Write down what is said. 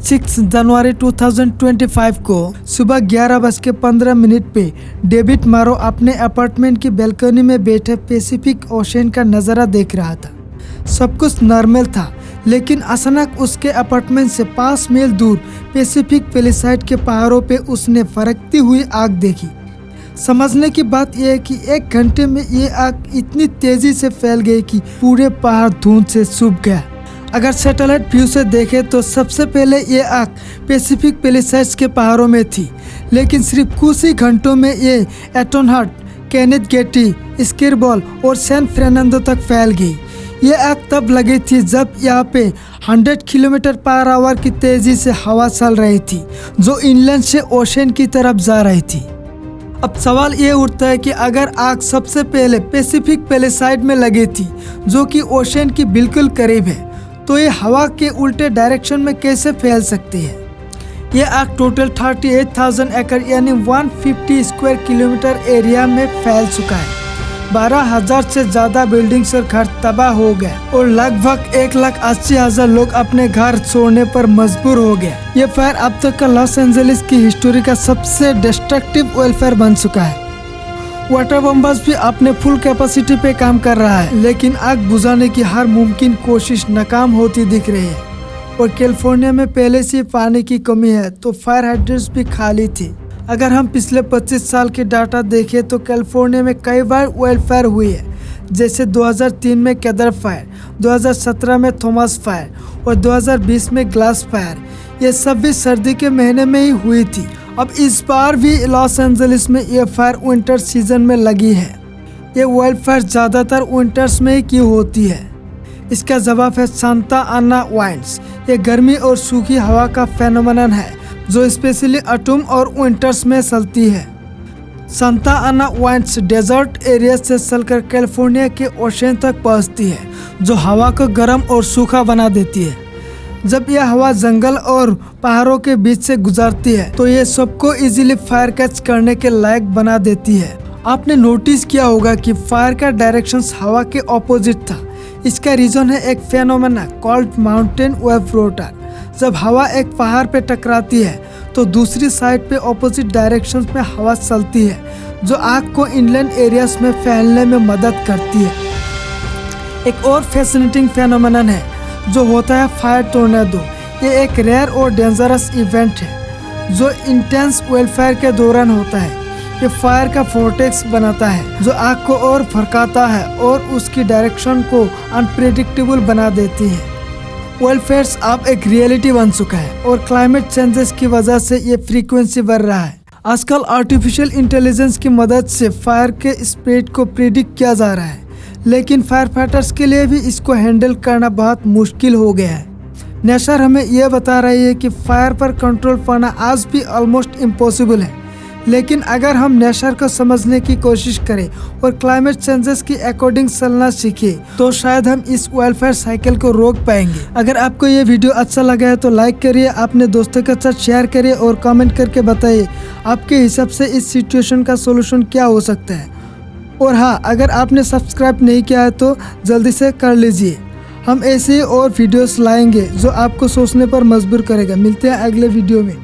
6 जनवरी 2025 को सुबह 11:15 पे डेविड मारो अपने अपार्टमेंट की बैल्कनी में बैठे पैसिफिक ओशन का नज़ारा देख रहा था। सब कुछ नॉर्मल था, लेकिन अचानक उसके अपार्टमेंट से 5 मील दूर पैसिफिक पैलिसाइड के पहाड़ों पे उसने फरकती हुई आग देखी। समझने की बात यह है कि 1 घंटे में ये आग इतनी तेजी से फैल गई कि पूरे पहाड़ धुंध से छुप गया। अगर सैटेलाइट व्यू से देखें तो सबसे पहले ये आग पैसिफिक पैलिसाइड्स के पहाड़ों में थी, लेकिन सिर्फ कुछ ही घंटों में ये एटोनहार्ट, केनेथ गेटी, स्किरबॉल और सैन फेर्नांडो तक फैल गई। ये आग तब लगी थी जब यहाँ पे 100 किलोमीटर पर आवर की तेजी से हवा चल रही थी, जो इंग्लैंड से ओशन की तरफ जा रही थी। अब सवाल ये उठता है कि अगर आग सबसे पहले पैसिफिक पैलिसाइड में लगी थी, जो कि ओशन की बिल्कुल करीब है, तो ये हवा के उल्टे डायरेक्शन में कैसे फैल सकती है। ये आग टोटल 38,000 एकड़ यानी 150 स्क्वायर किलोमीटर एरिया में फैल चुका है। 12,000 से ज़्यादा बिल्डिंग्स और घर तबाह हो गए और लगभग 1,80,000 लोग अपने घर छोड़ने पर मजबूर हो गए। ये फायर अब तक का लॉस एंजलिस की हिस्टोरी का सबसे डिस्ट्रक्टिव ऑयल फायर बन चुका है। वाटर बम्बर्स भी अपने फुल कैपेसिटी पे काम कर रहा है, लेकिन आग बुझाने की हर मुमकिन कोशिश नाकाम होती दिख रही है। और कैलिफोर्निया में पहले से पानी की कमी है, तो फायर हाइड्रेंट्स भी खाली थी। अगर हम पिछले 25 साल के डाटा देखें तो कैलिफोर्निया में कई बार ऑयल फायर हुई है, जैसे 2003 में केदर फायर, 2017 में थॉमस फायर और 2020 में ग्लास फायर। ये सब भी सर्दी के महीने में ही हुई थी। अब इस बार भी लॉस एंजलिस में ये फायर विंटर सीजन में लगी है। ये ऑयल फायर ज़्यादातर विंटर्स में ही क्यों होती है? इसका जवाब है सांता आना वाइंड्स। ये गर्मी और सूखी हवा का फेनोमेनन है जो स्पेशली ऑटम और विंटर्स में चलती है। सांता आना वाइंड्स डेजर्ट एरिया से चलकर कैलिफोर्निया के ओशन तक पहुंचती है, जो हवा को गर्म और सूखा बना देती है। जब यह हवा जंगल और पहाड़ों के बीच से गुजरती है तो ये सबको इजीली फायर कैच करने के लायक बना देती है। आपने नोटिस किया होगा कि फायर का डायरेक्शन हवा के ऑपोजिट था। इसका रीजन है एक phenomena called mountain wave rotor. जब हवा एक पहाड़ पे टकराती है तो दूसरी साइड पे ऑपोजिट डायरेक्शन में हवा चलती है, जो आग को इनलैंड एरियाज में फैलने में मदद करती है। एक और फैसिनेटिंग फेनोमेनन है जो होता है फायर टोर्नेडो। ये एक रेयर और डेंजरस इवेंट है जो इंटेंस ऑयल फायर के दौरान होता है। ये फायर का वोर्टेक्स बनाता है जो आग को और भड़काता है और उसकी डायरेक्शन को अनप्रेडिक्टेबल बना देती है। ऑयल फायर्स अब एक रियलिटी बन चुका है और क्लाइमेट चेंजेस की वजह से ये फ्रीक्वेंसी बढ़ रहा है। आजकल आर्टिफिशियल इंटेलिजेंस की मदद से फायर के स्प्रेड को प्रिडिक्ट किया जा रहा है, लेकिन फायर फाइटर्स के लिए भी इसको हैंडल करना बहुत मुश्किल हो गया है। नेचर हमें यह बता रही है कि फायर पर कंट्रोल पाना आज भी ऑलमोस्ट इम्पॉसिबल है, लेकिन अगर हम नेचर को समझने की कोशिश करें और क्लाइमेट चेंजेस की अकॉर्डिंग चलना सीखें तो शायद हम इस ऑयल फायर साइकिल को रोक पाएंगे। अगर आपको ये वीडियो अच्छा लगा है तो लाइक करिए, अपने दोस्तों के साथ शेयर करिए और कमेंट करके बताइए आपके हिसाब से इस सिचुएशन का सोल्यूशन क्या हो सकता है। और हाँ, अगर आपने सब्सक्राइब नहीं किया है तो जल्दी से कर लीजिए। हम ऐसे और वीडियोस लाएंगे जो आपको सोचने पर मजबूर करेगा। मिलते हैं अगले वीडियो में।